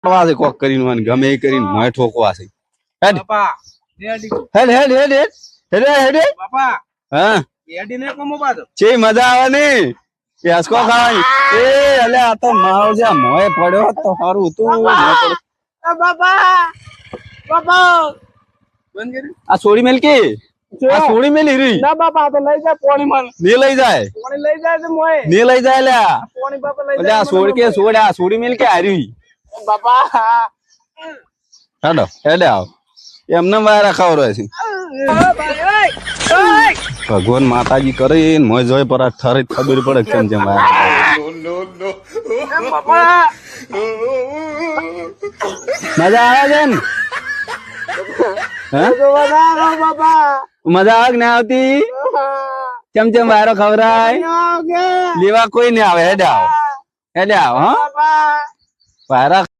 છે કોક કરીને મને ગમે એ કરીને મોય ઠોકવા છે હેડ બાપા હેડ હેડ હેડ હેડ હેડ હેડ બાપા હા એડી ને કોમો બાદો છે મજા આવે ને કેસકો ખાવાની એ અલે આ તો માવજા મોય પડ્યો તો સારું તું બાપા બાપા બંધ કરી આ છોડી મેલ કે આ છોડી મેલી રી ના બાપા તો લઈ જાય પોણી માં ને લઈ જાય પોણી લઈ જાય તો મોય ને લઈ જાય લ્યા પોણી બાપા લઈ એટલે આ છોડ કે છોડ આ છોડી મેલ કે હારી બાપા હેડો હેડે આવ એમને વાયરા ખવરો છે ભગવાન માતાજી કરે ને મોય જોઈ પર ઠરે ખબર પડે કેમ જેમ બાપા મજા આવે છે ને બાપા મજા આવે કે ના આવતી કેમ જેમ વાયરો ખવરાય લેવા કોઈ નહીં આવે હેડે આવ હા વાયરા